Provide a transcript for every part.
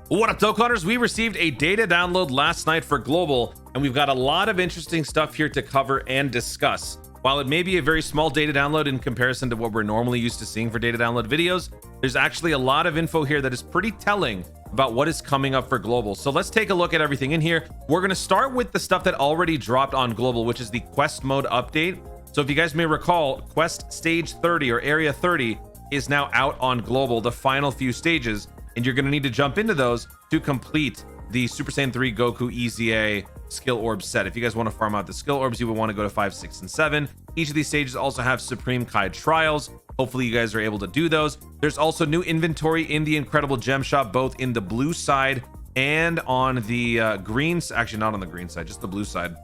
What up, Dokkaners? We received a data download last night for global, and we've got a lot of interesting stuff here to cover and discuss. While it may be a very small data download in comparison to what we're normally used to seeing for data download videos, there's actually a lot of info here that is pretty telling about what is coming up for global. So let's take a look at everything in here. We're going to start with the stuff that already dropped on global, which is the quest mode update. So if you guys may recall, quest stage 30 or area 30 is now out on global, the final few stages, and you're going to need to jump into those to complete the Super Saiyan 3 Goku EZA skill orb set. If you guys want to farm out the skill orbs, you would want to go to 5, 6, and 7. Each of these stages also have Supreme Kai trials. Hopefully you guys are able to do those. There's also new inventory in the Incredible Gem Shop, both in the blue side and on the green. Actually, not on the green side, just the blue side.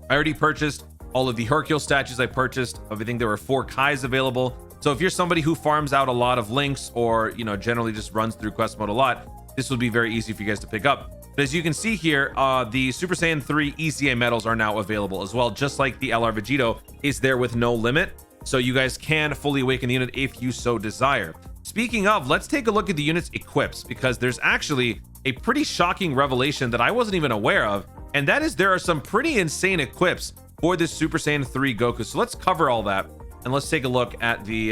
I already purchased all of the Hercule statues. I purchased, I think there were 4 Kais available. So if you're somebody who farms out a lot of links or, you know, generally just runs through quest mode a lot, this would be very easy for you guys to pick up. But as you can see here, the Super Saiyan 3 EZA medals are now available as well, just like the LR Vegito is there with no limit. So you guys can fully awaken the unit if you so desire. Speaking of, let's take a look at the unit's equips, because there's actually a pretty shocking revelation that I wasn't even aware of, and that is there are some pretty insane equips for this Super Saiyan 3 Goku. So let's cover all that, and let's take a look at the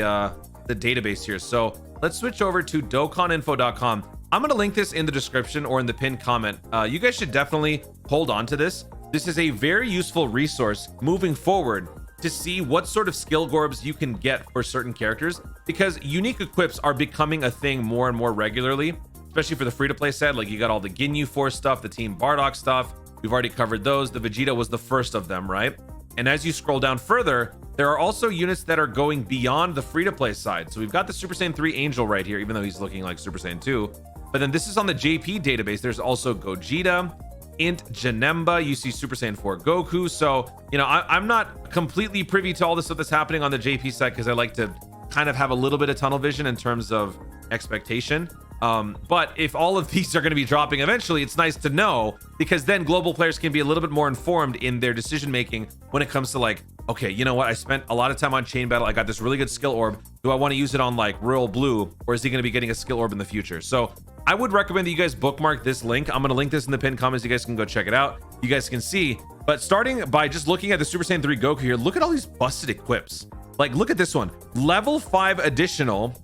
database here. So let's switch over to DokkanInfo.com. I'm going to link this in the description or in the pinned comment. You guys should definitely hold on to this. This is a very useful resource moving forward to see what sort of skill gorbs you can get for certain characters, because unique equips are becoming a thing more and more regularly, especially for the free-to-play set. Like, you got all the Ginyu Force stuff, the Team Bardock stuff. We've already covered those. The Vegeta was the first of them, right? And as you scroll down further, there are also units that are going beyond the free-to-play side. So we've got the Super Saiyan 3 Angel right here, even though he's looking like Super Saiyan 2. But then this is on the JP database. There's also Gogeta, Int Janemba. You see Super Saiyan 4 Goku. So, you know, I'm not completely privy to all the stuff that's happening on the JP side, because I like to kind of have a little bit of tunnel vision in terms of expectation. But if all of these are going to be dropping eventually, it's nice to know, because then global players can be a little bit more informed in their decision making when it comes to, like, okay, you know what, I spent a lot of time on Chain Battle, I got this really good skill orb, do I want to use it on like Royal Blue, or is he going to be getting a skill orb in the future? So I would recommend that you guys bookmark this link. I'm going to link this in the pinned comments. You guys can go check it out. You guys can see. But starting by just looking at the Super Saiyan 3 Goku here, look at all these busted equips. Like, look at this one, level 5 additional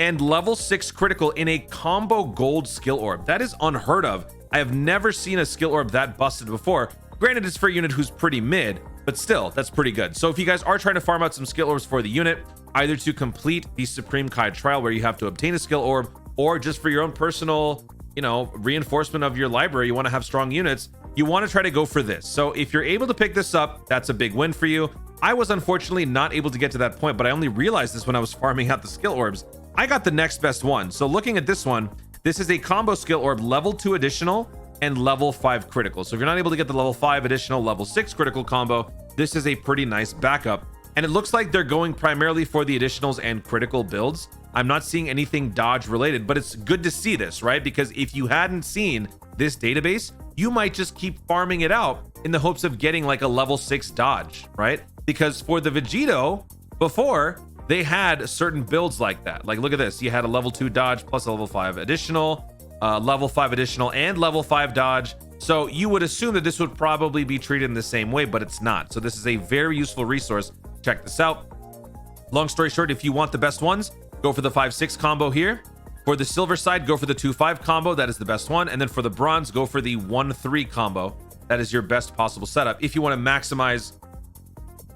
and level 6 critical in a combo gold skill orb. That is unheard of. I have never seen a skill orb that busted before. Granted, it's for a unit who's pretty mid, but still, that's pretty good. So if you guys are trying to farm out some skill orbs for the unit, either to complete the Supreme Kai trial where you have to obtain a skill orb, or just for your own personal, you know, reinforcement of your library, you want to have strong units, you want to try to go for this. So if you're able to pick this up, that's a big win for you. I was unfortunately not able to get to that point, but I only realized this when I was farming out the skill orbs. I got the next best one. So looking at this one, this is a combo skill orb, level 2 additional and level 5 critical. So if you're not able to get the level 5 additional, level 6 critical combo, this is a pretty nice backup. And it looks like they're going primarily for the additionals and critical builds. I'm not seeing anything dodge related, but it's good to see this, right? Because if you hadn't seen this database, you might just keep farming it out in the hopes of getting like a level 6 dodge, right? Because for the Vegito, before, they had certain builds like that. Like, look at this. You had a level 2 dodge plus a level 5 additional, level 5 additional, and level 5 dodge. So you would assume that this would probably be treated in the same way, but it's not. So this is a very useful resource. Check this out. Long story short, if you want the best ones, go for the 5-6 combo here. For the silver side, go for the 2-5 combo. That is the best one. And then for the bronze, go for the 1-3 combo. That is your best possible setup if you want to maximize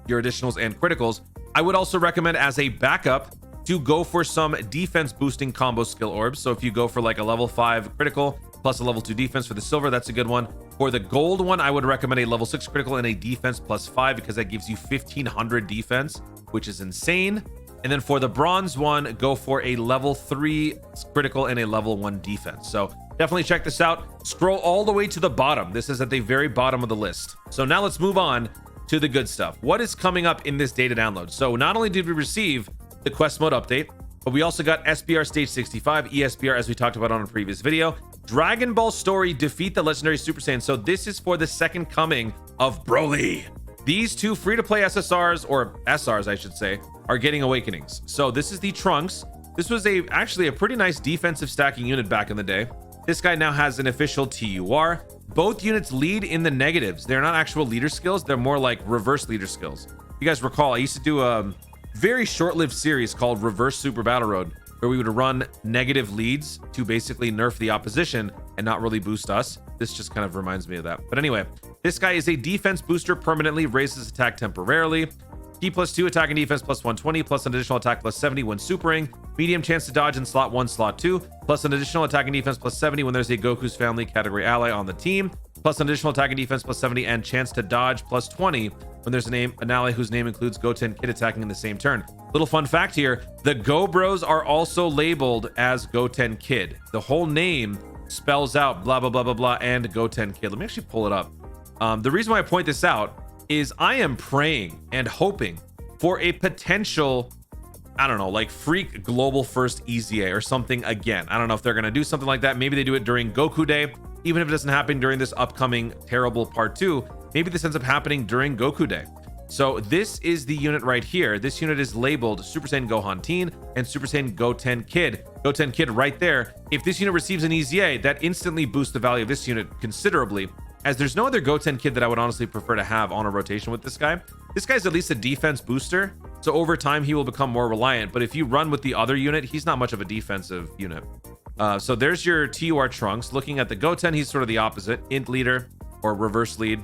your additionals and criticals. I would also recommend, as a backup, to go for some defense boosting combo skill orbs. So if you go for like a level 5 critical plus a level 2 defense for the silver, that's a good one. For the gold one, I would recommend a level 6 critical and a defense plus 5, because that gives you 1500 defense, which is insane. And then for the bronze one, go for a level 3 critical and a level 1 defense. So definitely check this out. Scroll all the way to the bottom. This is at the very bottom of the list. So now let's move on to the good stuff. What is coming up in this data download? So not only did we receive the quest mode update, but we also got SBR stage 65, ESBR, as we talked about on a previous video. Dragon Ball Story, Defeat the Legendary Super Saiyan. So this is for the second coming of Broly. These two free-to-play SSRs, or SRs I should say, are getting awakenings. So this is the Trunks. This was actually a pretty nice defensive stacking unit back in the day. This guy now has an official TUR. Both units lead in the negatives. They're not actual leader skills. They're more like reverse leader skills. You guys recall, I used to do a very short-lived series called Reverse Super Battle Road, where we would run negative leads to basically nerf the opposition and not really boost us. This just kind of reminds me of that. But anyway, this guy is a defense booster, permanently raises attack temporarily. Key +2, attack and defense +120, plus an additional attack +70 when supering. Medium chance to dodge in slot 1, slot 2, plus an additional attack and defense +70 when there's a Goku's family category ally on the team, plus an additional attack and defense +70 and chance to dodge +20 when there's an ally whose name includes Goten Kid attacking in the same turn. Little fun fact here, the Go Bros are also labeled as Goten Kid. The whole name spells out blah, blah, blah, blah, blah, and Goten Kid. Let me actually pull it up. The reason why I point this out is I am praying and hoping for a potential, I don't know, like freak global first EZA or something again. I don't know if they're going to do something like that. Maybe they do it during Goku Day. Even if it doesn't happen during this upcoming terrible part 2, maybe this ends up happening during Goku Day. So this is the unit right here. This unit is labeled Super Saiyan Gohan Teen and Super Saiyan Goten Kid. Goten Kid right there. If this unit receives an EZA, that instantly boosts the value of this unit considerably, as there's no other Goten Kid that I would honestly prefer to have on a rotation with this guy. This guy's at least a defense booster, so over time he will become more reliant. But if you run with the other unit, he's not much of a defensive unit. So there's your TUR Trunks. Looking at the Goten, he's sort of the opposite. Int leader or reverse lead.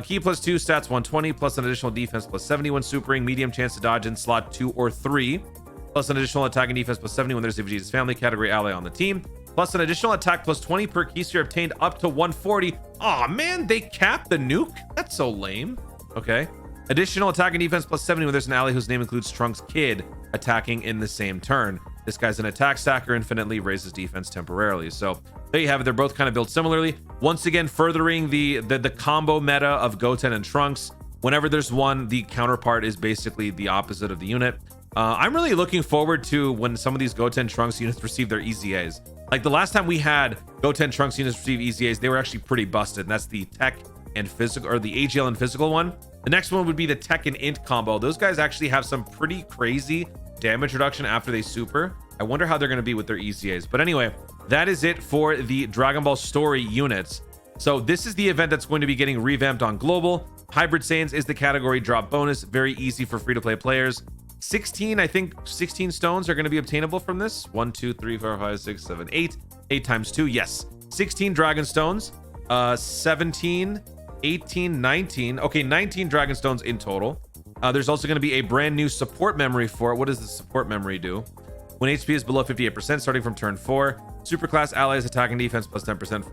Key +2, stats 120, plus an additional defense +70 when supering. Medium chance to dodge in slot 2 or 3, plus an additional attack and defense +70 when there's a Vegeta's family category ally on the team, plus an additional attack +20 per key sphere obtained up to 140. Aw, man, they capped the nuke? That's so lame. Okay. Additional attack and defense +70 when there's an ally whose name includes Trunks Kid attacking in the same turn. This guy's an attack stacker, infinitely raises defense temporarily. So there you have it. They're both kind of built similarly. Once again, furthering the combo meta of Goten and Trunks. Whenever there's one, the counterpart is basically the opposite of the unit. I'm really looking forward to when some of these Goten Trunks units receive their EZAs. Like the last time we had Goten Trunks units receive EZAs, they were actually pretty busted. And that's the tech and physical, or the AGL and physical one. The next one would be the tech and int combo. Those guys actually have some pretty crazy damage reduction after they super. I wonder how they're going to be with their EZAs. But anyway, that is it for the Dragon Ball Story units. So this is the event that's going to be getting revamped on global. Hybrid Saiyans is the category drop bonus. Very easy for free-to-play players. 16, I think 16 stones are going to be obtainable from this. 1, 2, 3, 4, 5, 6, 7, 8. 8 times 2, yes. 16 dragon stones. 17, 18, 19. Okay, 19 dragon stones in total. There's also going to be a brand new support memory for it. What does the support memory do? When HP is below 58%, starting from turn 4, superclass allies attack and defense plus 10%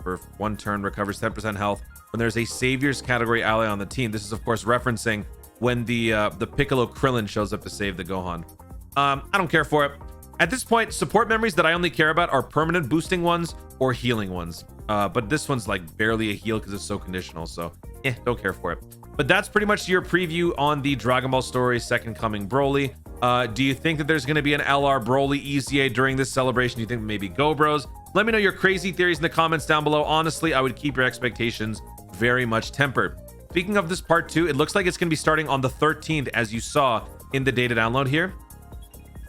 for 1 turn, recovers 10% health when there's a saviors category ally on the team. This is of course referencing when the Piccolo Krillin shows up to save the Gohan. I don't care for it. At this point, support memories that I only care about are permanent boosting ones or healing ones. But this one's like barely a heal because it's so conditional. So don't care for it. But that's pretty much your preview on the Dragon Ball Story Second Coming Broly. Do you think that there's going to be an LR Broly EZA during this celebration? Do you think maybe Go Bros? Let me know your crazy theories in the comments down below. Honestly, I would keep your expectations very much tempered. Speaking of this part 2, it looks like it's going to be starting on the 13th, as you saw in the data download here.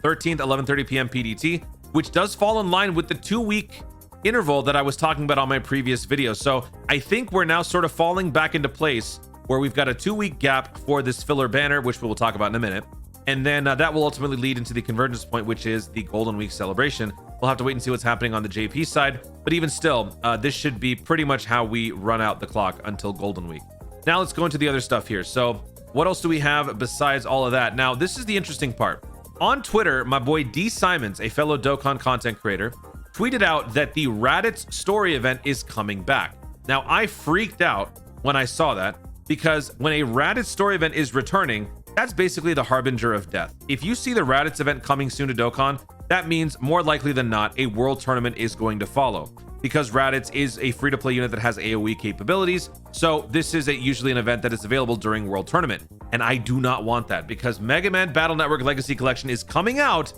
13th, 11:30 p.m. PDT, which does fall in line with the 2-week interval that I was talking about on my previous video. So I think we're now sort of falling back into place where we've got a 2-week gap for this filler banner, which we will talk about in a minute. And then that will ultimately lead into the convergence point, which is the Golden Week celebration. We'll have to wait and see what's happening on the JP side. But even still, this should be pretty much how we run out the clock until Golden Week. Now let's go into the other stuff here. So what else do we have besides all of that? Now, this is the interesting part. On Twitter, my boy D Simons, a fellow Dokkan content creator, tweeted out that the Raditz story event is coming back. Now, I freaked out when I saw that, because when a Raditz story event is returning, that's basically the harbinger of death. If you see the Raditz event coming soon to Dokkan, that means more likely than not, a world tournament is going to follow, because Raditz is a free-to-play unit that has AoE capabilities. So this is usually an event that is available during World Tournament. And I do not want that, because Mega Man Battle Network Legacy Collection is coming out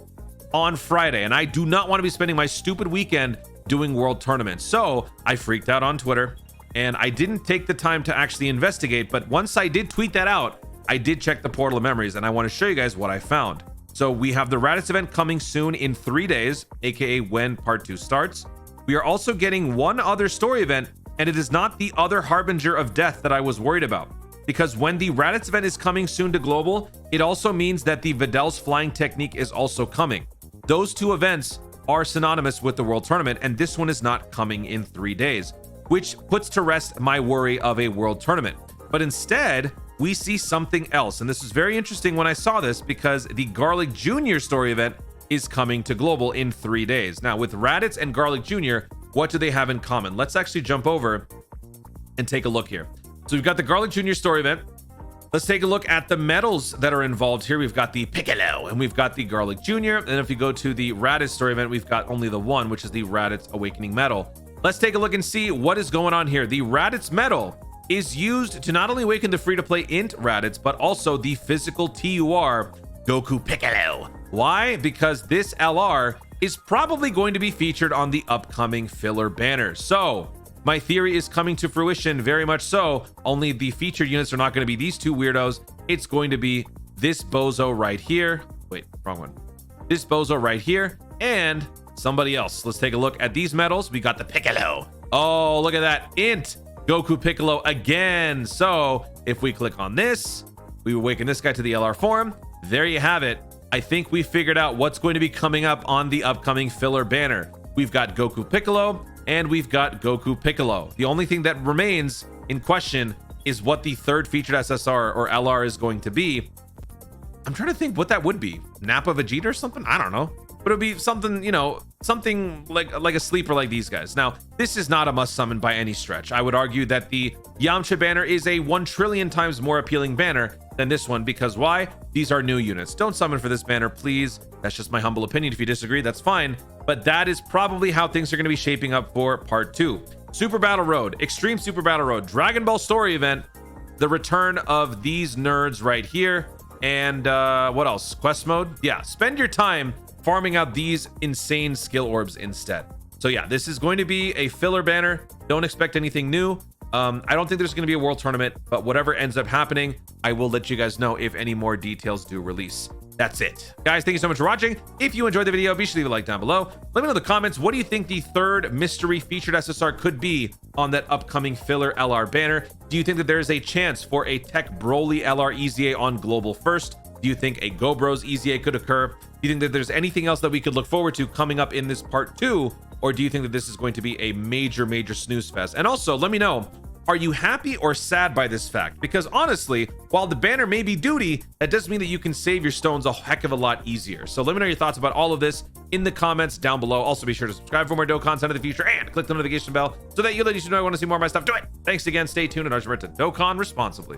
on Friday, and I do not want to be spending my stupid weekend doing World Tournament. So I freaked out on Twitter, and I didn't take the time to actually investigate. But once I did tweet that out, I did check the Portal of Memories, and I want to show you guys what I found. So we have the Raditz event coming soon in 3 days, aka when part 2 starts. we are also getting one other story event, and it is not the other harbinger of death that I was worried about. Because when the Raditz event is coming soon to global, it also means that the Videl's flying technique is also coming. Those two events are synonymous with the World Tournament, and this one is not coming in 3 days, which puts to rest my worry of a World Tournament. But instead, we see something else. And this is very interesting when I saw this, because the Garlic Jr. story event is coming to global in 3 days. Now, with Raditz and Garlic Jr., what do they have in common? Let's actually jump over and take a look here. So we've got the Garlic Jr. story event. Let's take a look at the medals that are involved here. We've got the Piccolo and we've got the Garlic Jr. And if you go to the Raditz story event, we've got only the one, which is the Raditz Awakening medal. Let's take a look and see what is going on here. The Raditz medal is used to not only awaken the free-to-play int Raditz, but also the physical TUR Goku Piccolo. Why? Because this LR is probably going to be featured on the upcoming filler banner. So my theory is coming to fruition, very much so. Only the featured units are not going to be these two weirdos. It's going to be this bozo right here. Wait, wrong one. This bozo right here and somebody else. Let's take a look at these medals. We got the Piccolo. Oh, look at that. Int Goku Piccolo again. So if we click on this, we awaken this guy to the LR form. There you have it. I think we figured out what's going to be coming up on the upcoming filler banner. We've got Goku Piccolo and we've got Goku Piccolo. The only thing that remains in question is what the third featured SSR or LR is going to be. I'm trying to think what that would be. Nappa Vegeta or something? I don't know. But it would be something, you know, something like a sleeper like these guys. Now, this is not a must summon by any stretch. I would argue that the Yamcha banner is a 1 trillion times more appealing banner than this one, because why? These are new units. Don't summon for this banner, please. That's just my humble opinion. If you disagree, that's fine. But that is probably how things are going to be shaping up for part 2. Super Battle Road, Extreme Super Battle Road, Dragon Ball story event, the return of these nerds right here. And what else? Quest mode? Yeah, spend your time farming out these insane skill orbs instead. So yeah, this is going to be a filler banner. Don't expect anything new. I don't think there's going to be a world tournament, but whatever ends up happening, I will let you guys know if any more details do release. That's it. Guys, thank you so much for watching. If you enjoyed the video, be sure to leave a like down below. Let me know in the comments, what do you think the third mystery featured SSR could be on that upcoming filler LR banner? Do you think that there's a chance for a Tech Broly LR EZA on global first? Do you think a GoBros EZA could occur? Do you think that there's anything else that we could look forward to coming up in this part 2? Or do you think that this is going to be a major snooze fest? And also, let me know, are you happy or sad by this fact? Because honestly, while the banner may be duty, that doesn't mean that you can save your stones a heck of a lot easier. So let me know your thoughts about all of this in the comments down below. Also, be sure to subscribe for more Dokkan content in the future and click the notification bell so that you know I want to see more of my stuff. Do it. Thanks again. Stay tuned, and remember to Dokkan responsibly.